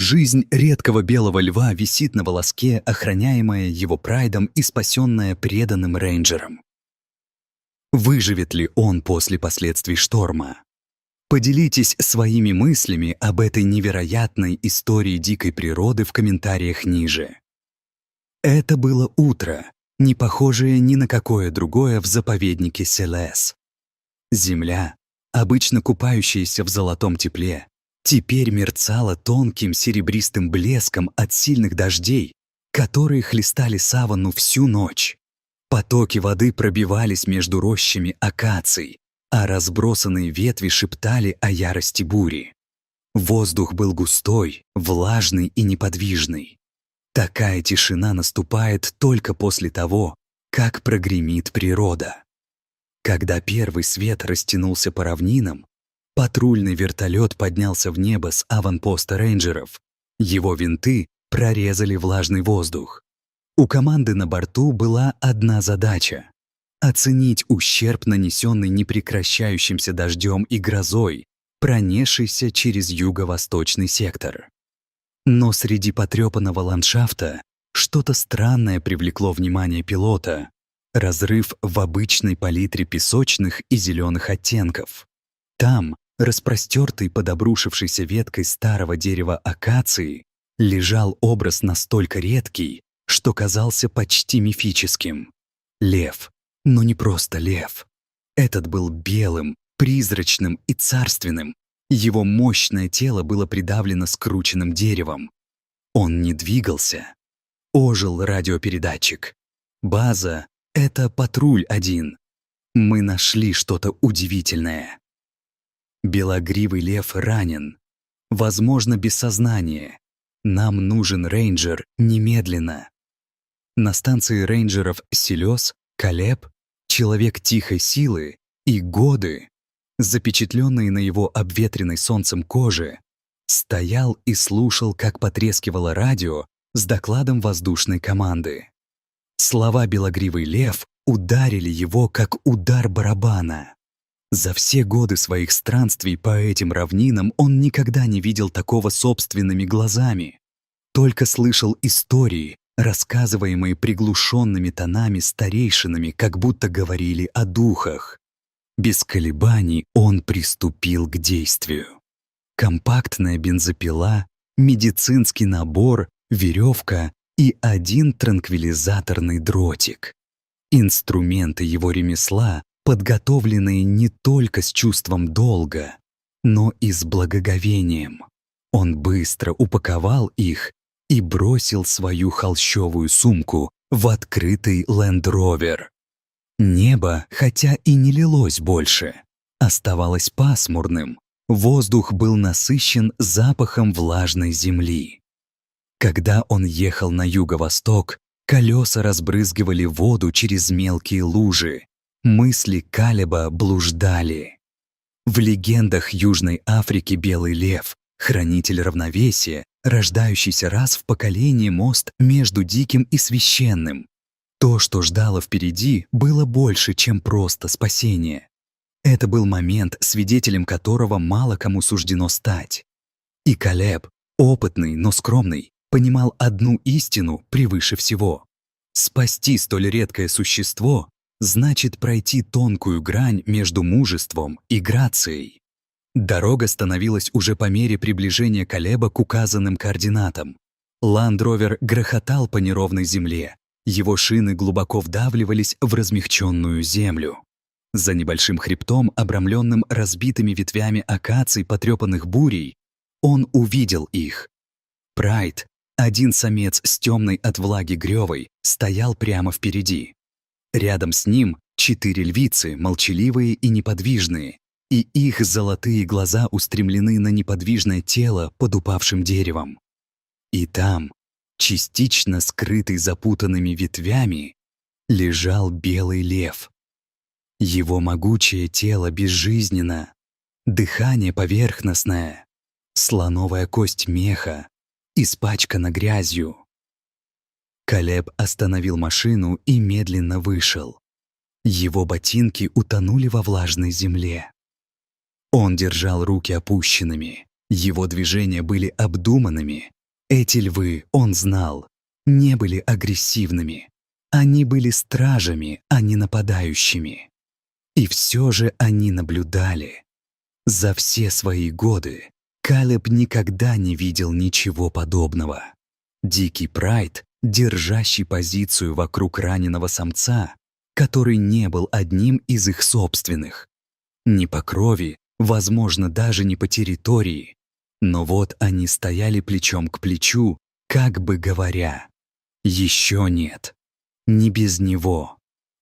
Жизнь редкого белого льва висит на волоске, охраняемая его прайдом и спасенная преданным рейнджером. Выживет ли он после последствий шторма? Поделитесь своими мыслями об этой невероятной истории дикой природы в комментариях ниже. Это было утро, не похожее ни на какое другое в заповеднике Селес. Земля, обычно купающаяся в золотом тепле, теперь мерцала тонким серебристым блеском от сильных дождей, которые хлестали саванну всю ночь. Потоки воды пробивались между рощами акаций, а разбросанные ветви шептали о ярости бури. Воздух был густой, влажный и неподвижный. Такая тишина наступает только после того, как прогремит природа. Когда первый свет растянулся по равнинам, патрульный вертолет поднялся в небо с аванпоста рейнджеров. Его винты прорезали влажный воздух. У команды на борту была одна задача — оценить ущерб, нанесенный непрекращающимся дождем и грозой, пронесшийся через юго-восточный сектор. Но среди потрепанного ландшафта что-то странное привлекло внимание пилота — разрыв в обычной палитре песочных и зеленых оттенков. Там, распростертый под обрушившейся веткой старого дерева акации, лежал образ настолько редкий, что казался почти мифическим. Лев, но не просто лев. Этот был белым, призрачным и царственным. Его мощное тело было придавлено скрученным деревом. Он не двигался. Ожил радиопередатчик. База — это патруль-1. Мы нашли что-то удивительное. Белогривый лев ранен. Возможно, без сознания. Нам нужен рейнджер немедленно. На станции рейнджеров Селес, Калеб, человек тихой силы и годы, запечатленные на его обветренной солнцем коже, стоял и слушал, как потрескивало радио с докладом воздушной команды. Слова «белогривый лев» ударили его, как удар барабана. За все годы своих странствий по этим равнинам он никогда не видел такого собственными глазами, только слышал истории, рассказываемые приглушенными тонами старейшинами, как будто говорили о духах. Без колебаний он приступил к действию. Компактная бензопила, медицинский набор, веревка и один транквилизаторный дротик. Инструменты его ремесла, подготовленные не только с чувством долга, но и с благоговением. Он быстро упаковал их и бросил свою холщовую сумку в открытый Land Rover. Небо, хотя и не лилось больше, оставалось пасмурным. Воздух был насыщен запахом влажной земли. Когда он ехал на юго-восток, колеса разбрызгивали воду через мелкие лужи. Мысли Калеба блуждали. В легендах Южной Африки белый лев, хранитель равновесия, рождающийся раз в поколении мост между диким и священным. То, что ждало впереди, было больше, чем просто спасение. Это был момент, свидетелем которого мало кому суждено стать. И Калеб, опытный, но скромный, понимал одну истину превыше всего. Спасти столь редкое существо значит пройти тонкую грань между мужеством и грацией. Дорога становилась уже по мере приближения Калеба к указанным координатам. Ланд-Ровер грохотал по неровной земле. Его шины глубоко вдавливались в размягченную землю. За небольшим хребтом, обрамленным разбитыми ветвями акаций, потрепанных бурей, он увидел их. Прайд, один самец с темной от влаги гревой, стоял прямо впереди. Рядом с ним 4 львицы, молчаливые и неподвижные, и их золотые глаза устремлены на неподвижное тело под упавшим деревом. И там, частично скрытый запутанными ветвями, лежал белый лев. Его могучее тело безжизненно, дыхание поверхностное, слоновая кость меха, испачкана грязью. Калеб остановил машину и медленно вышел. Его ботинки утонули во влажной земле. Он держал руки опущенными, его движения были обдуманными, Эти львы, он знал, не были агрессивными. Они были стражами, а не нападающими. И все же они наблюдали. За все свои годы Калеб никогда не видел ничего подобного. Дикий прайд, держащий позицию вокруг раненого самца, который не был одним из их собственных. Не по крови, возможно, даже не по территории. Но вот они стояли плечом к плечу, как бы говоря: «Еще нет, не без него».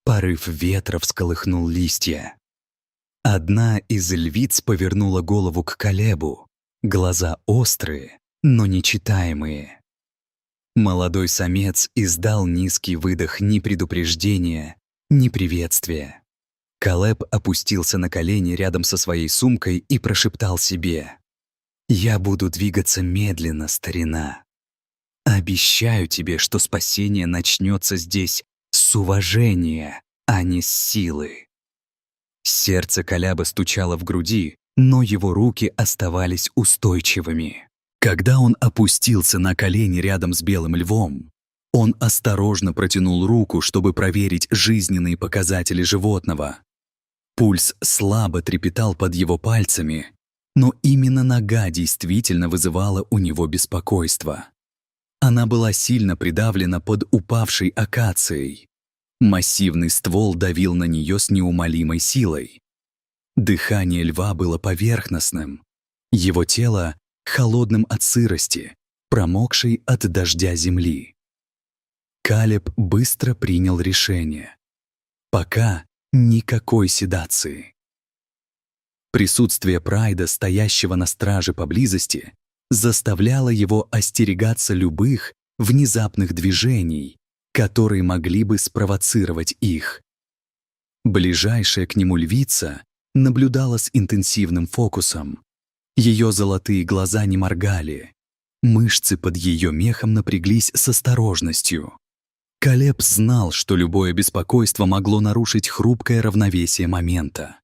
Порыв ветра всколыхнул листья. Одна из львиц повернула голову к Калебу, глаза острые, но нечитаемые. Молодой самец издал низкий выдох ни предупреждения, ни приветствия. Калеб опустился на колени рядом со своей сумкой и прошептал себе: «Я буду двигаться медленно, старина. Обещаю тебе, что спасение начнется здесь с уважения, а не с силы». Сердце Калеба стучало в груди, но его руки оставались устойчивыми. Когда он опустился на колени рядом с белым львом, он осторожно протянул руку, чтобы проверить жизненные показатели животного. Пульс слабо трепетал под его пальцами, но именно нога действительно вызывала у него беспокойство. Она была сильно придавлена под упавшей акацией. Массивный ствол давил на нее с неумолимой силой. Дыхание льва было поверхностным. Его тело — холодным от сырости, промокшей от дождя земли. Калеб быстро принял решение. Пока никакой седации. Присутствие прайда, стоящего на страже поблизости, заставляло его остерегаться любых внезапных движений, которые могли бы спровоцировать их. Ближайшая к нему львица наблюдала с интенсивным фокусом. Ее золотые глаза не моргали. Мышцы под ее мехом напряглись с осторожностью. Калеб знал, что любое беспокойство могло нарушить хрупкое равновесие момента.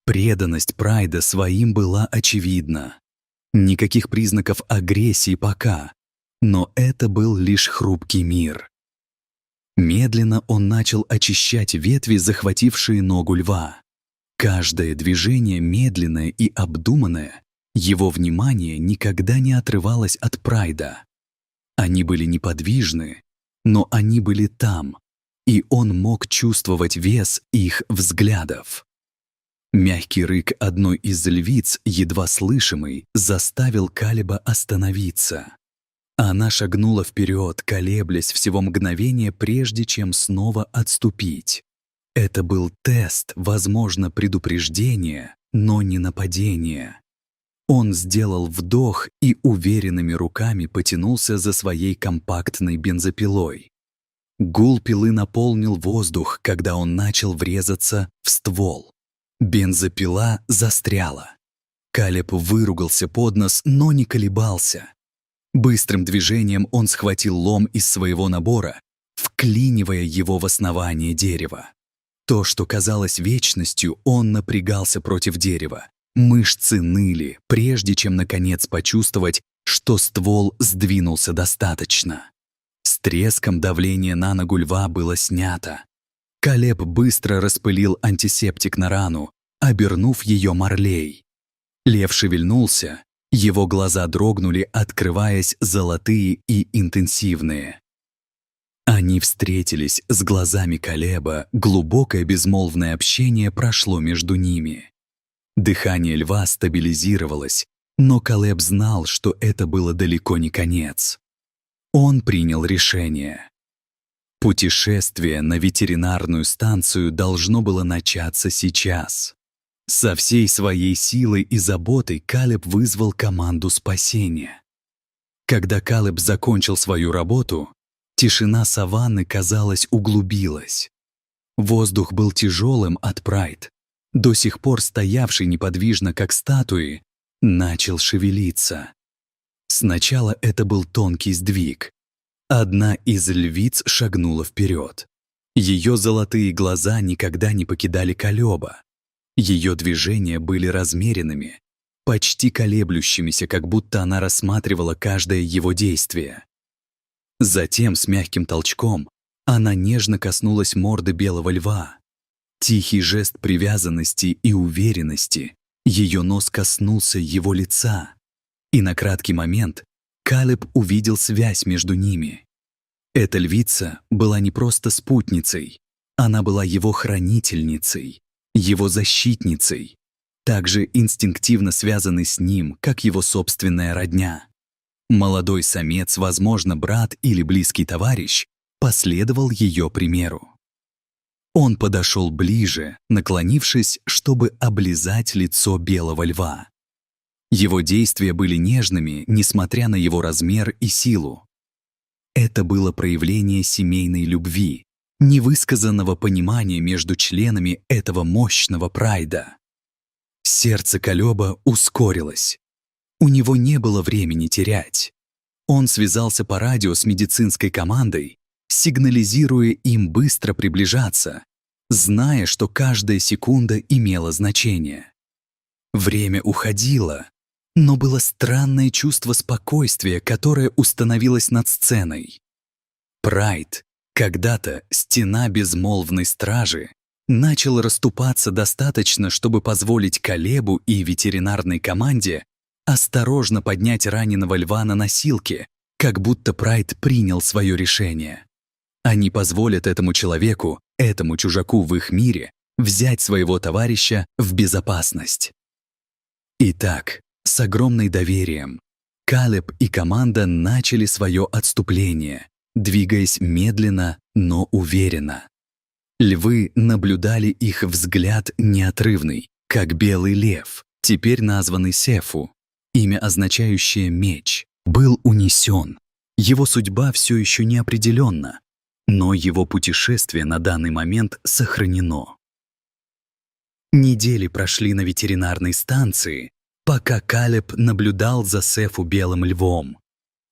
Преданность прайда своим была очевидна. Никаких признаков агрессии пока, но это был лишь хрупкий мир. Медленно он начал очищать ветви, захватившие ногу льва. Каждое движение медленное и обдуманное, его внимание никогда не отрывалось от прайда. Они были неподвижны, но они были там, и он мог чувствовать вес их взглядов. Мягкий рык одной из львиц, едва слышимый, заставил Калеба остановиться. Она шагнула вперед, колеблясь всего мгновение, прежде чем снова отступить. Это был тест, возможно, предупреждение, но не нападение. Он сделал вдох и уверенными руками потянулся за своей компактной бензопилой. Гул пилы наполнил воздух, когда он начал врезаться в ствол. Бензопила застряла. Калеб выругался под нос, но не колебался. Быстрым движением он схватил лом из своего набора, вклинивая его в основание дерева. То, что казалось вечностью, он напрягался против дерева. Мышцы ныли, прежде чем наконец почувствовать, что ствол сдвинулся достаточно. С треском давление на ногу льва было снято. Калеб быстро распылил антисептик на рану, обернув ее марлей. Лев шевельнулся, его глаза дрогнули, открываясь золотые и интенсивные. Они встретились с глазами Калеба, глубокое безмолвное общение прошло между ними. Дыхание льва стабилизировалось, но Калеб знал, что это было далеко не конец. Он принял решение. Путешествие на ветеринарную станцию должно было начаться сейчас. Со всей своей силой и заботой Калеб вызвал команду спасения. Когда Калеб закончил свою работу, тишина саванны, казалось, углубилась. Воздух был тяжелым от прайд, до сих пор стоявший неподвижно, как статуи, начал шевелиться. Сначала это был тонкий сдвиг. Одна из львиц шагнула вперед. Ее золотые глаза никогда не покидали Калеба. Ее движения были размеренными. почти колеблющимися, как будто она рассматривала каждое его действие. Затем с мягким толчком она нежно коснулась морды белого льва. Тихий жест привязанности и уверенности. Ее нос коснулся его лица. И на краткий момент Калеб увидел связь между ними. Эта львица была не просто спутницей, она была его хранительницей, его защитницей, также инстинктивно связанной с ним, как его собственная родня. Молодой самец, возможно, брат или близкий товарищ, последовал ее примеру. Он подошел ближе, наклонившись, чтобы облизать лицо белого льва. Его действия были нежными, несмотря на его размер и силу. Это было проявление семейной любви, невысказанного понимания между членами этого мощного прайда. Сердце Калеба ускорилось. У него не было времени терять. Он связался по радио с медицинской командой, сигнализируя им быстро приближаться, зная, что каждая секунда имела значение. Время уходило, но было странное чувство спокойствия, которое установилось над сценой. Прайд, когда-то стена безмолвной стражи, начал расступаться достаточно, чтобы позволить Калебу и ветеринарной команде осторожно поднять раненого льва на носилки, как будто Прайд принял свое решение. Они позволят этому человеку, этому чужаку в их мире, взять своего товарища в безопасность. Итак, с огромным доверием, Калеб и команда начали свое отступление, двигаясь медленно, но уверенно. Львы наблюдали их взгляд неотрывный, как белый лев, теперь названный Сефу, имя, означающее «меч», был унесен. Его судьба все еще не определенна, но его путешествие на данный момент сохранено. Недели прошли на ветеринарной станции, пока Калеб наблюдал за Сефу белым львом.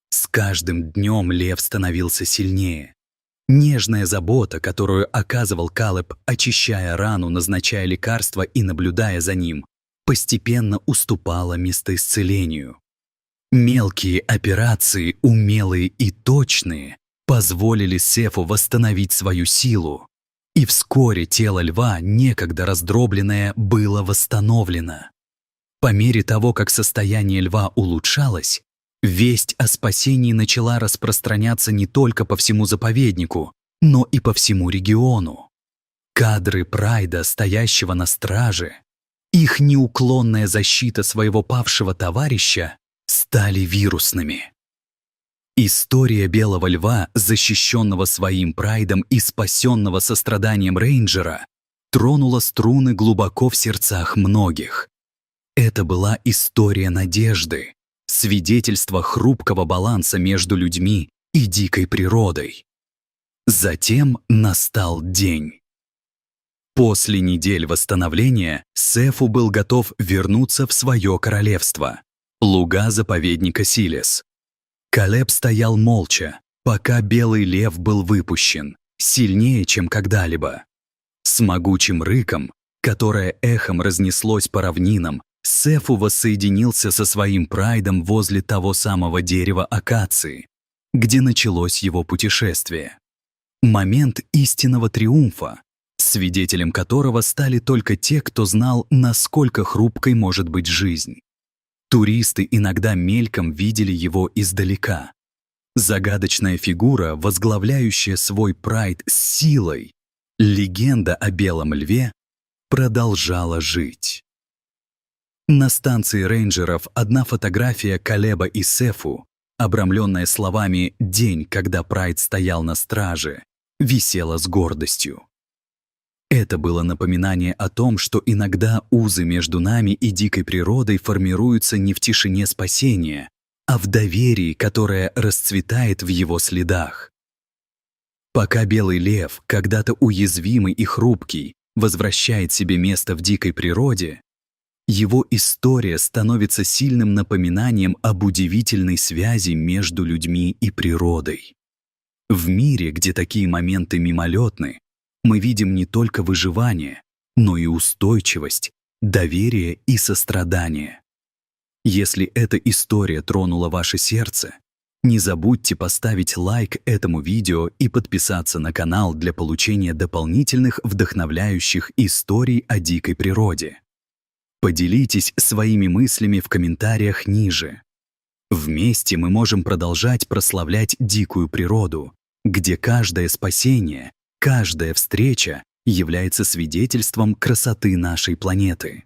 С каждым днем лев становился сильнее. Нежная забота, которую оказывал Калеб, очищая рану, назначая лекарства и наблюдая за ним, постепенно уступала место исцелению. Мелкие операции, умелые и точные, позволили Сефу восстановить свою силу. И вскоре тело льва, некогда раздробленное, было восстановлено. По мере того, как состояние льва улучшалось, весть о спасении начала распространяться не только по всему заповеднику, но и по всему региону. Кадры Прайда, стоящего на страже, их неуклонная защита своего павшего товарища стали вирусными. История белого льва, защищенного своим Прайдом и спасенного состраданием рейнджера, тронула струны глубоко в сердцах многих. Это была история надежды, свидетельство хрупкого баланса между людьми и дикой природой. Затем настал день. После недель восстановления Сефу был готов вернуться в свое королевство, луга заповедника Силес. Калеб стоял молча, пока белый лев был выпущен, сильнее, чем когда-либо. С могучим рыком, которое эхом разнеслось по равнинам, Сефу воссоединился со своим Прайдом возле того самого дерева акации, где началось его путешествие. Момент истинного триумфа, свидетелем которого стали только те, кто знал, насколько хрупкой может быть жизнь. Туристы иногда мельком видели его издалека. Загадочная фигура, возглавляющая свой Прайд с силой, легенда о белом льве, продолжала жить. На станции рейнджеров одна фотография Калеба и Сефу, обрамленная словами «День, когда Прайд стоял на страже», висела с гордостью. Это было напоминание о том, что иногда узы между нами и дикой природой формируются не в тишине спасения, а в доверии, которое расцветает в его следах. Пока белый лев, когда-то уязвимый и хрупкий, возвращает себе место в дикой природе, его история становится сильным напоминанием об удивительной связи между людьми и природой. В мире, где такие моменты мимолетны, мы видим не только выживание, но и устойчивость, доверие и сострадание. Если эта история тронула ваше сердце, не забудьте поставить лайк этому видео и подписаться на канал для получения дополнительных вдохновляющих историй о дикой природе. Поделитесь своими мыслями в комментариях ниже. Вместе мы можем продолжать прославлять дикую природу, где каждое спасение, каждая встреча является свидетельством красоты нашей планеты.